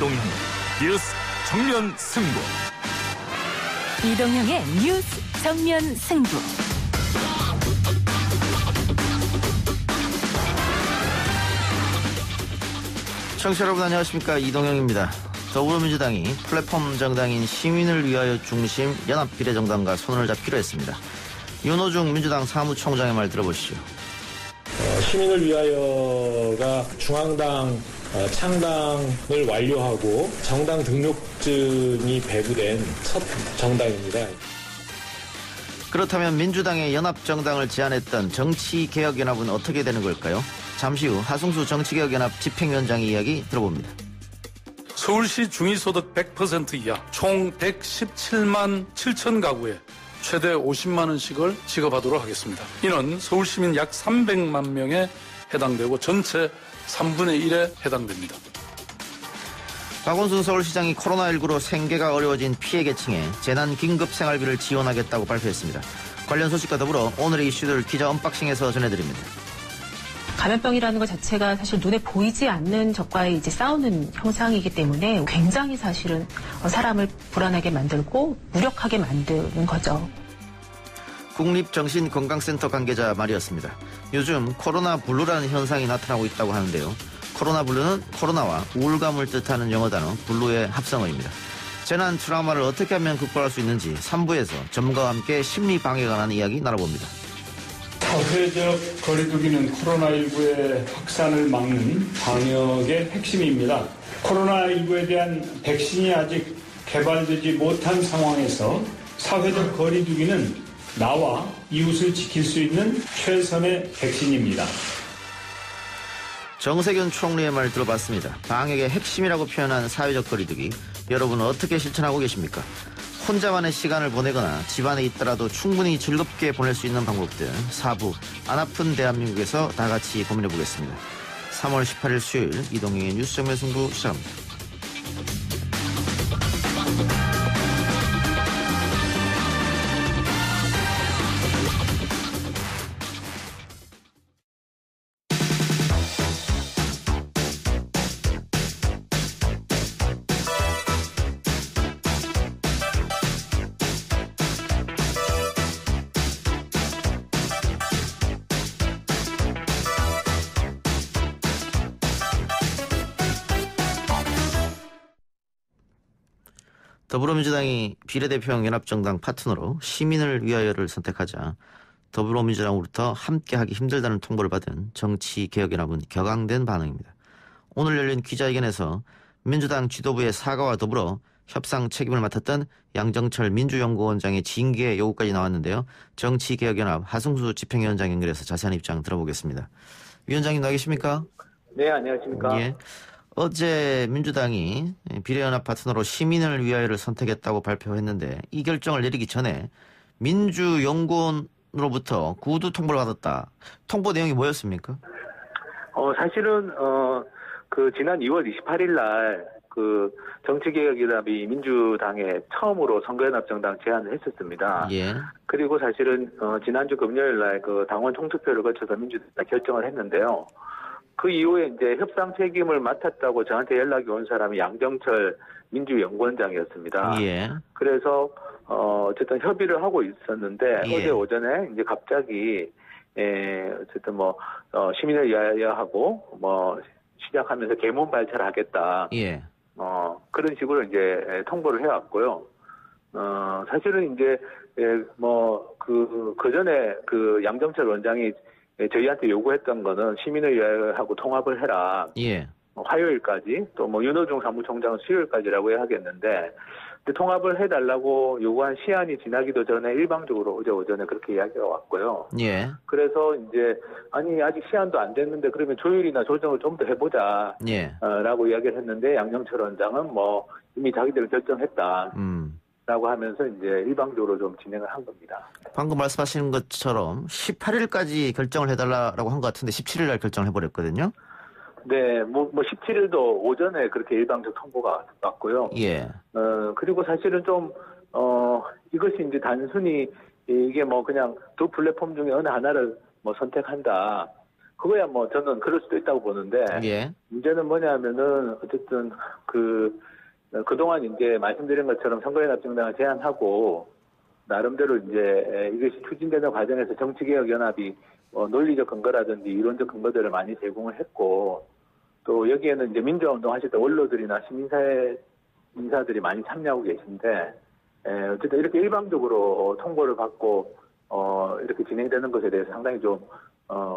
이동형 뉴스 정면 승부. 이동형의 뉴스 정면 승부. 청취자 여러분 안녕하십니까, 이동형입니다. 더불어민주당이 플랫폼 정당인 시민을 위하여 중심 연합비례정당과 손을 잡기로 했습니다. 윤호중 민주당 사무총장의 말 들어보시죠. 시민을 위하여가 중앙당 창당을 완료하고 정당 등록증이 배부된 첫 정당입니다. 그렇다면 민주당의 연합정당을 제안했던 정치개혁연합은 어떻게 되는 걸까요? 잠시 후 하승수 정치개혁연합 집행위원장의 이야기 들어봅니다. 서울시 중위소득 100% 이하 총 117만 7천 가구에 최대 50만 원씩을 지급하도록 하겠습니다. 이는 서울시민 약 300만 명에 해당되고 전체 3분의 1에 해당됩니다. 박원순 서울시장이 코로나19로 생계가 어려워진 피해 계층에 재난긴급생활비를 지원하겠다고 발표했습니다. 관련 소식과 더불어 오늘의 이슈들 기자 언박싱에서 전해드립니다. 감염병이라는 것 자체가 사실 눈에 보이지 않는 적과의 이제 싸우는 형상이기 때문에 굉장히 사실은 사람을 불안하게 만들고 무력하게 만드는 거죠. 국립정신건강센터 관계자 말이었습니다. 요즘 코로나 블루라는 현상이 나타나고 있다고 하는데요. 코로나 블루는 코로나와 우울감을 뜻하는 영어 단어 블루의 합성어입니다. 재난 트라우마를 어떻게 하면 극복할 수 있는지 3부에서 전문가와 함께 심리 방해에 관한 이야기 나눠봅니다. 사회적 거리두기는 코로나19의 확산을 막는 방역의 핵심입니다. 코로나19에 대한 백신이 아직 개발되지 못한 상황에서 사회적 거리두기는 나와 이웃을 지킬 수 있는 최선의 백신입니다. 정세균 총리의 말 들어봤습니다. 방역의 핵심이라고 표현한 사회적 거리두기, 여러분은 어떻게 실천하고 계십니까? 혼자만의 시간을 보내거나 집안에 있더라도 충분히 즐겁게 보낼 수 있는 방법들 4부 안 아픈 대한민국에서 다 같이 고민해보겠습니다. 3월 18일 수요일 이동형의 뉴스 정면 승부 시작합니다. 더불어민주당이 비례대표형 연합정당 파트너로 시민을 위하여를 선택하자 더불어민주당으로부터 함께하기 힘들다는 통보를 받은 정치개혁연합은 격앙된 반응입니다. 오늘 열린 기자회견에서 민주당 지도부의 사과와 더불어 협상 책임을 맡았던 양정철 민주연구원장의 징계 요구까지 나왔는데요. 정치개혁연합 하승수 집행위원장 연결해서 자세한 입장 들어보겠습니다. 위원장님 나와 계십니까? 네, 안녕하십니까? 예. 어제 민주당이 비례연합 파트너로 시민을 위하여를 선택했다고 발표했는데 이 결정을 내리기 전에 민주연구원으로부터 구두 통보를 받았다. 통보 내용이 뭐였습니까? 사실은 지난 2월 28일 날 정치개혁연합이 민주당에 처음으로 선거연합정당 제안을 했었습니다. 예. 그리고 사실은 지난주 금요일 날 당원 총투표를 거쳐서 민주당이 결정을 했는데요. 그 이후에 이제 협상 책임을 맡았다고 저한테 연락이 온 사람이 양정철 민주연구원장이었습니다. 예. 그래서 어쨌든 협의를 하고 있었는데 예. 어제 오전에 이제 갑자기 어쨌든 시민을 위하여 하고 시작하면서 계문 발차하겠다. 예. 그런 식으로 이제 통보를 해왔고요. 사실은 이제 그 전에 양정철 원장이 저희한테 요구했던 거는 시민을 위하여 하고 통합을 해라. 예. 화요일까지 또 윤호중 사무총장은 수요일까지라고 해야겠는데 통합을 해달라고 요구한 시한이 지나기도 전에 일방적으로 어제 오전에 그렇게 이야기가 왔고요. 예. 그래서 이제 아직 시한도 안 됐는데 그러면 조율이나 조정을 좀 더 해보자. 예. 라고 이야기를 했는데 양정철 원장은 이미 자기들은 결정했다. 라고 하면서 이제 일방적으로 좀 진행을 한 겁니다. 방금 말씀하시는 것처럼 18일까지 결정을 해달라고 한 것 같은데 17일 날 결정을 해버렸거든요. 네, 17일도 오전에 그렇게 일방적 통보가 왔고요. 예. 그리고 사실은 이것이 이제 단순히 이게 그냥 두 플랫폼 중에 어느 하나를 선택한다. 그거야 뭐 저는 그럴 수도 있다고 보는데 예. 문제는 뭐냐면은 어쨌든 그동안 이제 말씀드린 것처럼 선거연합정당을 제안하고 나름대로 이제 이것이 추진되는 과정에서 정치개혁연합이 논리적 근거라든지 이론적 근거들을 많이 제공을 했고 또 여기에는 이제 민주화운동 하실 때 원로들이나 시민사회 인사들이 많이 참여하고 계신데 어쨌든 이렇게 일방적으로 통보를 받고 이렇게 진행되는 것에 대해서 상당히 좀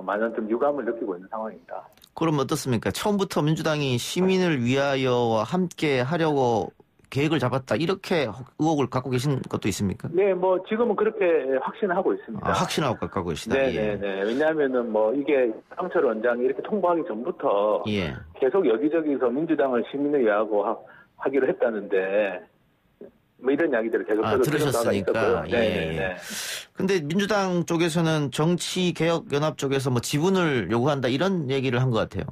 많은 좀 유감을 느끼고 있는 상황입니다. 그럼 어떻습니까? 처음부터 민주당이 시민을 위하여와 함께 하려고 계획을 잡았다 이렇게 의혹을 갖고 계신 것도 있습니까? 네, 뭐 지금은 그렇게 확신하고 있습니다. 확신하고 갖고 계시다. 네네네. 예. 왜냐하면은 뭐 이게 황철 원장이 이렇게 통보하기 전부터 예. 계속 여기저기서 민주당을 시민을 위하고 하기로 했다는데 뭐 이런 이야기들을 계속 들으셨으니까. 네. 근데 민주당 쪽에서는 정치개혁연합 쪽에서 뭐 지분을 요구한다 이런 얘기를 한 것 같아요.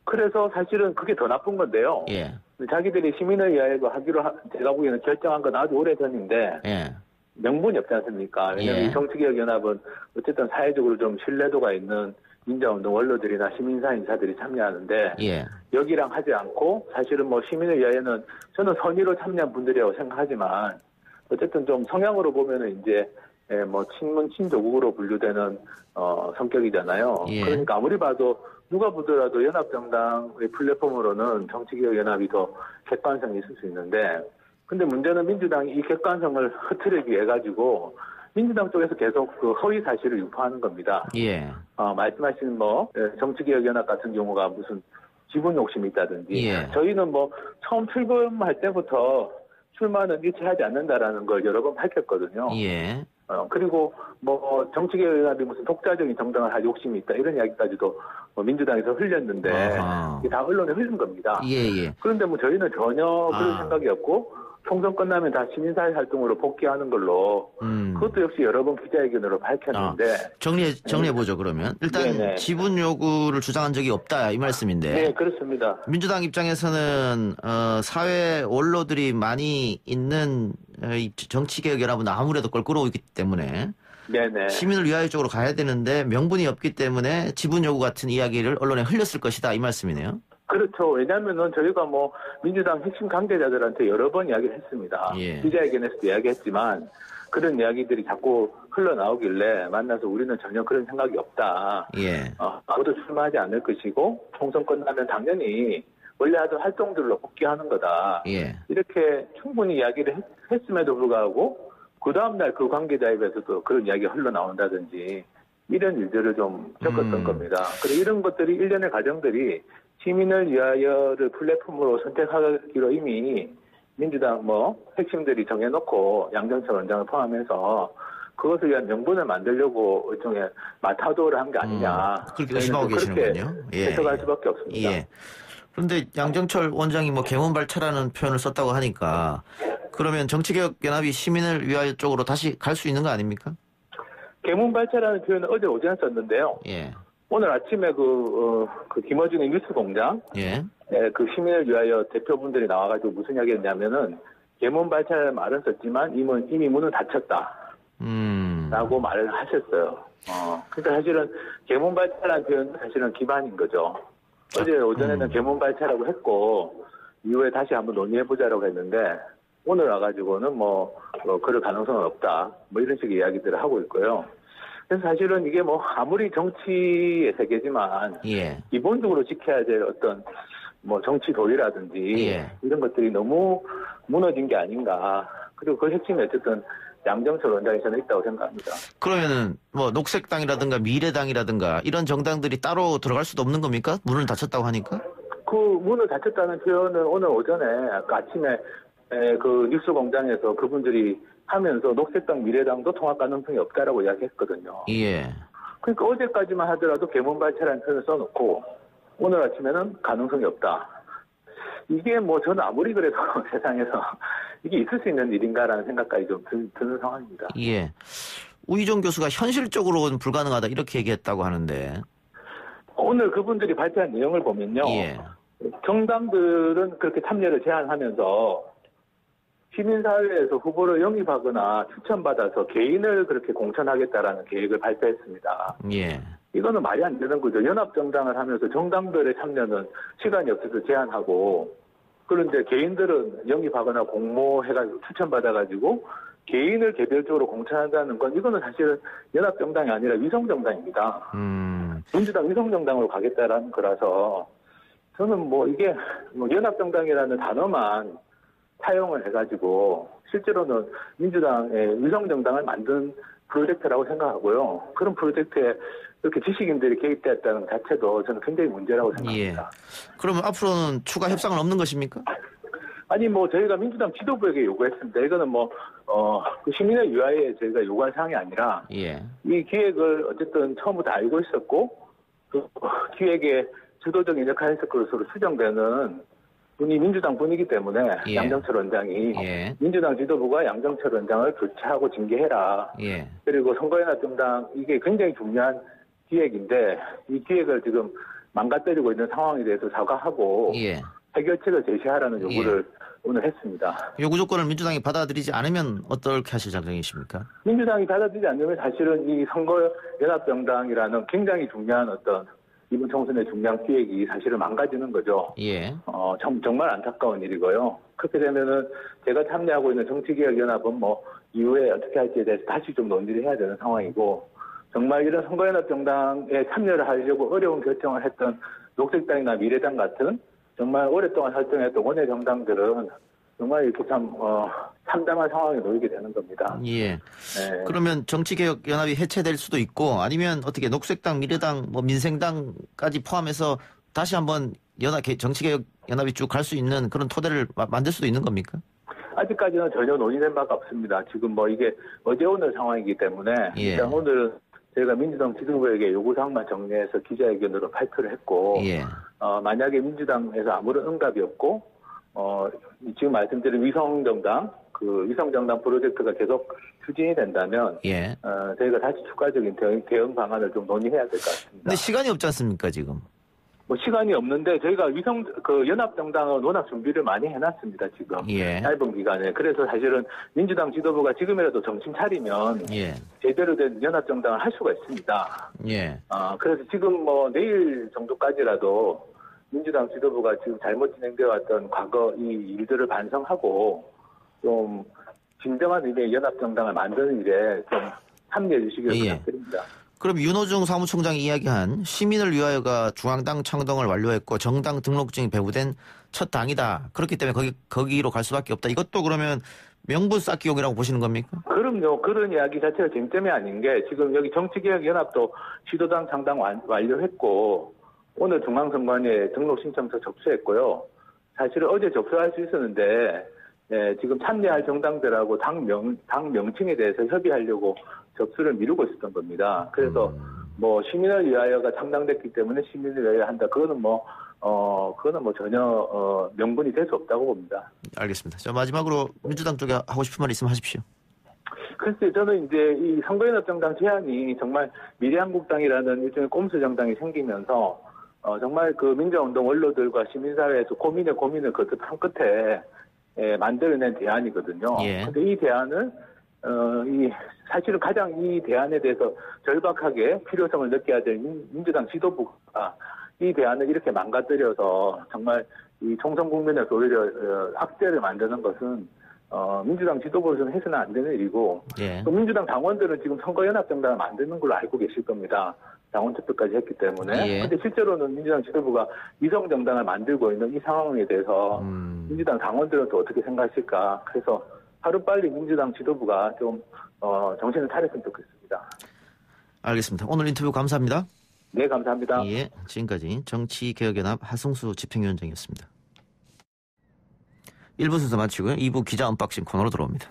그래서 사실은 그게 더 나쁜 건데요. 예. 자기들이 시민을 위하여 하기로 제가 보기에는 결정한 건 아주 오래전인데 예. 명분이 없지 않습니까? 왜냐하면 예. 이 정치개혁연합은 어쨌든 사회적으로 좀 신뢰도가 있는 민주화운동 원로들이나 시민사회 인사들이 참여하는데 예. 여기랑 하지 않고 사실은 뭐 시민을 위하여는 저는 선의로 참여한 분들이라고 생각하지만 어쨌든 좀 성향으로 보면은 이제 뭐 친문 친조국으로 분류되는 성격이잖아요. 예. 그러니까 아무리 봐도 누가 보더라도 연합정당의 플랫폼으로는 정치개혁연합이 더 객관성이 있을 수 있는데 근데 문제는 민주당이 이 객관성을 흐트리기 위해 가지고 민주당 쪽에서 계속 그 허위 사실을 유포하는 겁니다. 예. 말씀하신 정치개혁연합 같은 경우가 무슨 지분 욕심이 있다든지 예. 저희는 뭐 처음 출범할 때부터 출마는 일치하지 않는다라는 걸 여러 번 밝혔거든요. 예. 그리고 뭐 정치개혁연합이 무슨 독자적인 정당을 할 욕심이 있다 이런 이야기까지도 민주당에서 흘렸는데 이게 다 언론에 흘린 겁니다. 예. 그런데 뭐 저희는 전혀 그런 생각이 없고 총선 끝나면 다 시민사회 활동으로 복귀하는 걸로 그것도 역시 여러 번 기자회견으로 밝혔는데 정리해보죠. 그러면 일단 네네. 지분 요구를 주장한 적이 없다 이 말씀인데 네, 그렇습니다. 민주당 입장에서는 사회 원로들이 많이 있는 정치개혁연합은 아무래도 껄끄러우기 때문에 네네. 시민을 위하여 쪽으로 가야 되는데 명분이 없기 때문에 지분 요구 같은 이야기를 언론에 흘렸을 것이다 이 말씀이네요. 그렇죠. 왜냐하면은 저희가 뭐 민주당 핵심 관계자들한테 여러 번 이야기를 했습니다. 예. 기자회견에서도 이야기했지만 그런 이야기들이 자꾸 흘러나오길래 만나서 우리는 전혀 그런 생각이 없다. 예. 아무도 출마하지 않을 것이고 총선 끝나면 당연히 원래 하던 활동들로 복귀하는 거다. 예. 이렇게 충분히 이야기를 했음에도 불구하고 그 다음날 그 관계자 입에서도 그런 이야기가 흘러나온다든지 이런 일들을 좀 겪었던 겁니다. 그리고 이런 것들이 일련의 과정들이 시민을 위하여를 플랫폼으로 선택하기로 이미 민주당 핵심들이 정해놓고 양정철 원장을 포함해서 그것을 위한 명분을 만들려고 일종의 마타도를 한 게 아니냐. 그렇게 의심하고 계시는군요. 해석할 수밖에 없습니다. 예. 그런데 양정철 원장이 개문발차라는 표현을 썼다고 하니까 그러면 정치개혁연합이 시민을 위하여 쪽으로 다시 갈 수 있는 거 아닙니까? 개문발차라는 표현은 어제 오전에 썼는데요. 예. 오늘 아침에 그 김어준의 뉴스공장, 예. 그 시민을 위하여 대표분들이 나와가지고 무슨 이야기 했냐면은 개문발차라는 말은 썼지만 이미 문은 닫혔다. 라고 말을 하셨어요. 그러니까 사실은 개문발차라는 표현은 사실은 기반인 거죠. 어제 오전에는 개문발차라고 했고 이후에 다시 한번 논의해보자라고 했는데 오늘 와가지고는 그럴 가능성은 없다. 이런 식의 이야기들을 하고 있고요. 그래서 사실은 이게 아무리 정치의 세계지만 예. 기본적으로 지켜야 될 어떤 정치 도리라든지 예. 이런 것들이 너무 무너진 게 아닌가. 그리고 그 핵심이 어쨌든 양정철 원장이 저는 있다고 생각합니다. 그러면은 녹색당이라든가 미래당이라든가 이런 정당들이 따로 들어갈 수도 없는 겁니까? 문을 닫혔다고 하니까? 그 문을 닫혔다는 표현은 오늘 오전에 아침에 그 뉴스공장에서 그분들이 하면서 녹색당 미래당도 통합 가능성이 없다라고 이야기했거든요. 예. 그러니까 어제까지만 하더라도 개문발차라는 표현을 써놓고 오늘 아침에는 가능성이 없다. 이게 저는 아무리 그래도 세상에서 이게 있을 수 있는 일인가라는 생각까지 좀 드는 상황입니다. 예. 우희종 교수가 현실적으로는 불가능하다 이렇게 얘기했다고 하는데 오늘 그분들이 발표한 내용을 보면요. 예. 정당들은 그렇게 참여를 제한하면서 시민사회에서 후보를 영입하거나 추천받아서 개인을 그렇게 공천하겠다라는 계획을 발표했습니다. 예. 이거는 말이 안 되는 거죠. 연합정당을 하면서 정당들의 참여는 시간이 없어서 제한하고, 그런데 개인들은 영입하거나 공모해가지고 추천받아가지고 개인을 개별적으로 공천한다는 건 이거는 사실은 연합정당이 아니라 위성정당입니다. 민주당 위성정당으로 가겠다라는 거라서 저는 뭐 이게 뭐 연합정당이라는 단어만 사용을 해가지고 실제로는 민주당의 위성정당을 만든 프로젝트라고 생각하고요. 그런 프로젝트에 이렇게 지식인들이 개입됐다는 자체도 저는 굉장히 문제라고 생각합니다. 예. 그러면 앞으로는 추가 협상은 없는 것입니까? 아니 뭐 저희가 민주당 지도부에게 요구했습니다. 이거는 뭐 그 시민의 위하에 저희가 요구한 사항이 아니라 예. 이 기획을 어쨌든 처음부터 알고 있었고 그 기획에 주도적인 역할을 했을 것으로 추정되는 분이 민주당 분이기 때문에 예. 양정철 원장이 예. 민주당 지도부가 양정철 원장을 교체하고 징계해라. 예. 그리고 선거연합정당 이게 굉장히 중요한 기획인데 이 기획을 지금 망가뜨리고 있는 상황에 대해서 사과하고 예. 해결책을 제시하라는 요구를 오늘 했습니다. 요구 조건을 민주당이 받아들이지 않으면 어떻게 하실 작정이십니까? 민주당이 받아들이지 않으면 사실은 이 선거연합정당이라는 굉장히 중요한 어떤 이번 총선의 중요한 기획이 사실은 망가지는 거죠. 예. 정말 안타까운 일이고요. 그렇게 되면은 제가 참여하고 있는 정치개혁연합은 뭐 이후에 어떻게 할지에 대해서 다시 좀 논의를 해야 되는 상황이고 정말 이런 선거연합정당에 참여를 하려고 어려운 결정을 했던 녹색당이나 미래당 같은 정말 오랫동안 활동했던 원외 정당들은 정말 이렇게 참 참담한 상황에 놓이게 되는 겁니다. 예. 네. 그러면 정치개혁연합이 해체될 수도 있고 아니면 어떻게 녹색당, 미래당, 뭐 민생당까지 포함해서 다시 한번 정치개혁연합이 쭉 갈 수 있는 그런 토대를 만들 수도 있는 겁니까? 아직까지는 전혀 논의된 바가 없습니다. 지금 뭐 이게 어제 오늘 상황이기 때문에 예. 일단 오늘 저희가 민주당 지도부에게 요구사항만 정리해서 기자회견으로 발표를 했고 예. 만약에 민주당에서 아무런 응답이 없고 지금 말씀드린 위성정당 그 위성정당 프로젝트가 계속 추진이 된다면 예. 저희가 다시 추가적인 대응 방안을 좀 논의해야 될 것 같습니다. 근데 시간이 없지 않습니까 지금? 뭐 시간이 없는데 저희가 연합정당은 워낙 준비를 많이 해놨습니다 지금. 예. 짧은 기간에. 그래서 사실은 민주당 지도부가 지금이라도 정신 차리면 예. 제대로 된 연합정당을 할 수가 있습니다. 예. 그래서 지금 뭐 내일 정도까지라도 민주당 지도부가 지금 잘못 진행되어 왔던 과거 이 일들을 반성하고 좀 진정한 의미의 연합정당을 만드는 일에 좀 참여해 주시길 예. 부탁드립니다. 그럼 윤호중 사무총장이 이야기한 시민을 위하여가 중앙당 창당을 완료했고 정당 등록증이 배부된 첫 당이다. 그렇기 때문에 거기로 갈 수밖에 없다. 이것도 그러면 명분 쌓기용이라고 보시는 겁니까? 그럼요. 그런 이야기 자체가 쟁점이 아닌 게 지금 여기 정치개혁연합도 시도당 창당 완료했고 오늘 중앙선관위에 등록 신청서 접수했고요. 사실은 어제 접수할 수 있었는데 지금 참여할 정당들하고 당 명칭에 대해서 협의하려고 접수를 미루고 있었던 겁니다. 그래서 뭐 시민을 위하여가 창당됐기 때문에 시민을 위하여 한다. 그거는 뭐 전혀 명분이 될 수 없다고 봅니다. 알겠습니다. 자, 마지막으로 민주당 쪽에 하고 싶은 말 있으면 하십시오. 글쎄 저는 이제 이 선거연합정당 제안이 정말 미래한국당이라는 일종의 꼼수 정당이 생기면서 정말 그 민주화운동 원로들과 시민사회에서 고민을 거듭한 끝에 만들어낸 대안이거든요. 예. 근데 이 대안을 사실은 가장 이 대안에 대해서 절박하게 필요성을 느껴야 될 민주당 지도부가 이 대안을 이렇게 망가뜨려서 정말 이 총선 국면에서 오히려 악재를 만드는 것은 민주당 지도부에서는 해서는 안 되는 일이고 예. 또 민주당 당원들은 지금 선거연합정당을 만드는 걸로 알고 계실 겁니다. 당원 투표까지 했기 때문에. 예. 근데 실제로는 민주당 지도부가 위성정당을 만들고 있는 이 상황에 대해서 민주당 당원들은 또 어떻게 생각하실까. 그래서 하루빨리 민주당 지도부가 좀 정신을 차렸으면 좋겠습니다. 알겠습니다. 오늘 인터뷰 감사합니다. 네, 감사합니다. 예, 지금까지 정치개혁연합 하승수 집행위원장이었습니다. 1부 순서 마치고요. 2부 기자 언박싱 코너로 들어옵니다.